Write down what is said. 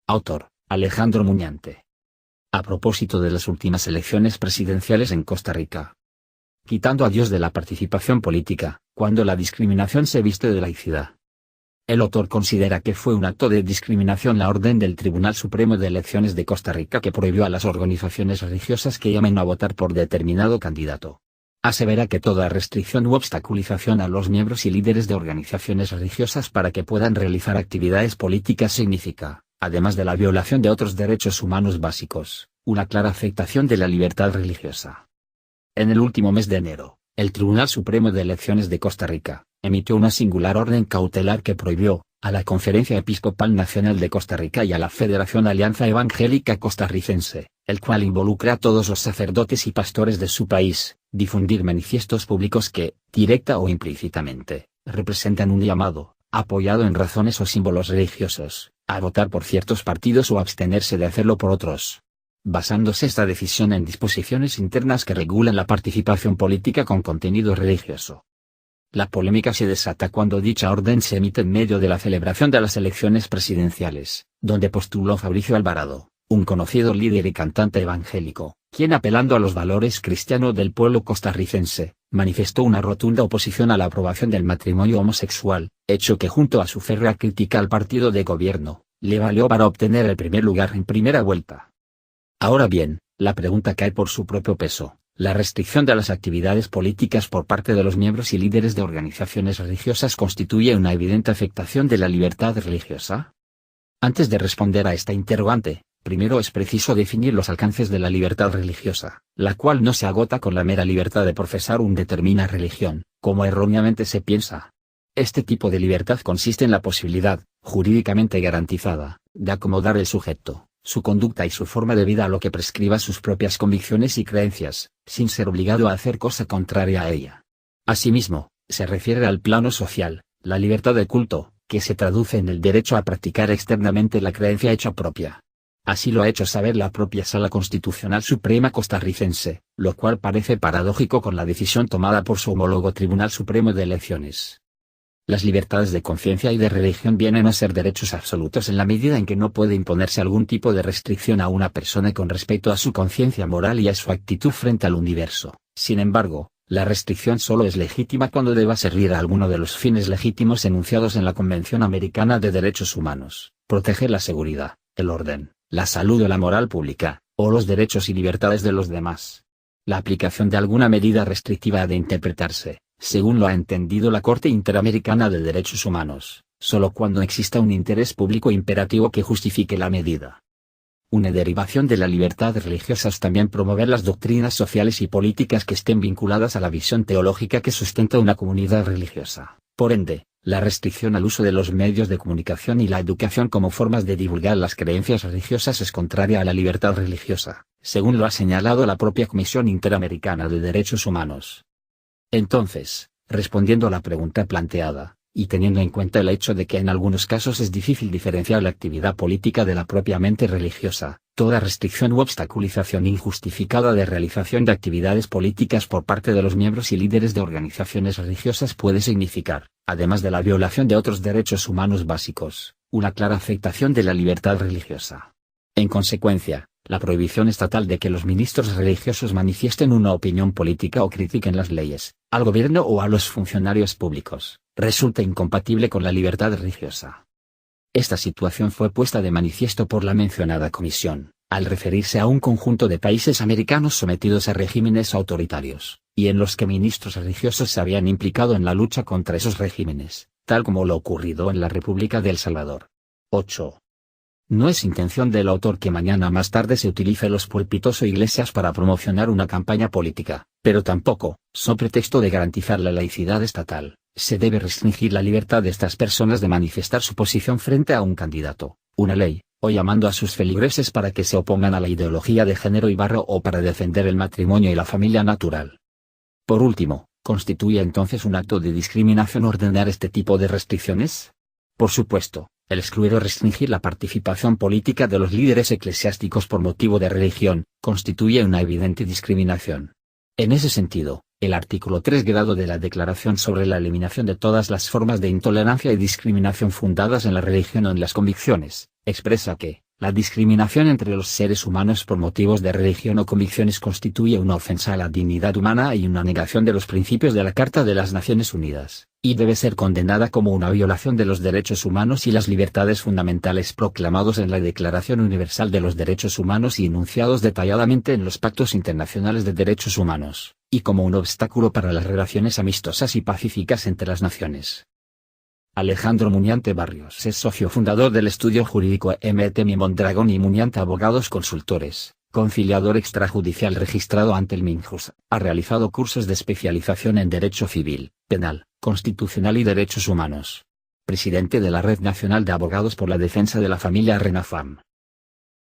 Autor, Alejandro Muñante. A propósito de las últimas elecciones presidenciales en Costa Rica. Quitando a Dios de la participación política, cuando la discriminación se viste de laicidad. El autor considera que fue un acto de discriminación la orden del Tribunal Supremo de Elecciones de Costa Rica que prohibió a las organizaciones religiosas que llamen a votar por determinado candidato. Asevera que toda restricción u obstaculización a los miembros y líderes de organizaciones religiosas para que puedan realizar actividades políticas significa, además de la violación de otros derechos humanos básicos, una clara afectación de la libertad religiosa. En el último mes de enero, el Tribunal Supremo de Elecciones de Costa Rica emitió una singular orden cautelar que prohibió, a la Conferencia Episcopal Nacional de Costa Rica y a la Federación Alianza Evangélica Costarricense, el cual involucra a todos los sacerdotes y pastores de su país, difundir manifiestos públicos que, directa o implícitamente, representan un llamado, apoyado en razones o símbolos religiosos, a votar por ciertos partidos o abstenerse de hacerlo por otros. Basándose esta decisión en disposiciones internas que regulan la participación política con contenido religioso. La polémica se desata cuando dicha orden se emite en medio de la celebración de las elecciones presidenciales, donde postuló Fabricio Alvarado, un conocido líder y cantante evangélico, quien apelando a los valores cristianos del pueblo costarricense, manifestó una rotunda oposición a la aprobación del matrimonio homosexual, hecho que junto a su férrea crítica al partido de gobierno, le valió para obtener el primer lugar en primera vuelta. Ahora bien, la pregunta cae por su propio peso. ¿La restricción de las actividades políticas por parte de los miembros y líderes de organizaciones religiosas constituye una evidente afectación de la libertad religiosa? Antes de responder a esta interrogante, primero es preciso definir los alcances de la libertad religiosa, la cual no se agota con la mera libertad de profesar una determinada religión, como erróneamente se piensa. Este tipo de libertad consiste en la posibilidad, jurídicamente garantizada, de acomodar el sujeto, su conducta y su forma de vida a lo que prescriba sus propias convicciones y creencias, sin ser obligado a hacer cosa contraria a ella. Asimismo, se refiere al plano social, la libertad de culto, que se traduce en el derecho a practicar externamente la creencia hecha propia. Así lo ha hecho saber la propia Sala Constitucional Suprema costarricense, lo cual parece paradójico con la decisión tomada por su homólogo Tribunal Supremo de Elecciones. Las libertades de conciencia y de religión vienen a ser derechos absolutos en la medida en que no puede imponerse algún tipo de restricción a una persona con respecto a su conciencia moral y a su actitud frente al universo. Sin embargo, la restricción solo es legítima cuando deba servir a alguno de los fines legítimos enunciados en la Convención Americana de Derechos Humanos, proteger la seguridad, el orden, la salud o la moral pública, o los derechos y libertades de los demás. La aplicación de alguna medida restrictiva ha de interpretarse, según lo ha entendido la Corte Interamericana de Derechos Humanos, solo cuando exista un interés público imperativo que justifique la medida. Una derivación de la libertad religiosa es también promover las doctrinas sociales y políticas que estén vinculadas a la visión teológica que sustenta una comunidad religiosa. Por ende, la restricción al uso de los medios de comunicación y la educación como formas de divulgar las creencias religiosas es contraria a la libertad religiosa, según lo ha señalado la propia Comisión Interamericana de Derechos Humanos. Entonces, respondiendo a la pregunta planteada, y teniendo en cuenta el hecho de que en algunos casos es difícil diferenciar la actividad política de la propiamente religiosa, toda restricción u obstaculización injustificada de realización de actividades políticas por parte de los miembros y líderes de organizaciones religiosas puede significar, además de la violación de otros derechos humanos básicos, una clara afectación de la libertad religiosa. En consecuencia, la prohibición estatal de que los ministros religiosos manifiesten una opinión política o critiquen las leyes, al gobierno o a los funcionarios públicos, resulta incompatible con la libertad religiosa. Esta situación fue puesta de manifiesto por la mencionada comisión, al referirse a un conjunto de países americanos sometidos a regímenes autoritarios, y en los que ministros religiosos se habían implicado en la lucha contra esos regímenes, tal como lo ocurrido en la República de El Salvador. 8. No es intención del autor que mañana más tarde se utilice los púlpitos o iglesias para promocionar una campaña política, pero tampoco, so pretexto de garantizar la laicidad estatal, se debe restringir la libertad de estas personas de manifestar su posición frente a un candidato, una ley, o llamando a sus feligreses para que se opongan a la ideología de género y barro o para defender el matrimonio y la familia natural. Por último, ¿constituye entonces un acto de discriminación ordenar este tipo de restricciones? Por supuesto. El excluir o restringir la participación política de los líderes eclesiásticos por motivo de religión, constituye una evidente discriminación. En ese sentido, el artículo 3 grado de la Declaración sobre la eliminación de todas las formas de intolerancia y discriminación fundadas en la religión o en las convicciones, expresa que, La discriminación entre los seres humanos por motivos de religión o convicciones constituye una ofensa a la dignidad humana y una negación de los principios de la Carta de las Naciones Unidas, y debe ser condenada como una violación de los derechos humanos y las libertades fundamentales proclamados en la Declaración Universal de los Derechos Humanos y enunciados detalladamente en los pactos internacionales de derechos humanos, y como un obstáculo para las relaciones amistosas y pacíficas entre las naciones. Alejandro Muñante Barrios es socio fundador del estudio jurídico MTM Mondragón y Muñante Abogados Consultores, conciliador extrajudicial registrado ante el Minjust. Ha realizado cursos de especialización en Derecho Civil, Penal, Constitucional y Derechos Humanos. Presidente de la Red Nacional de Abogados por la Defensa de la Familia RENAFAM.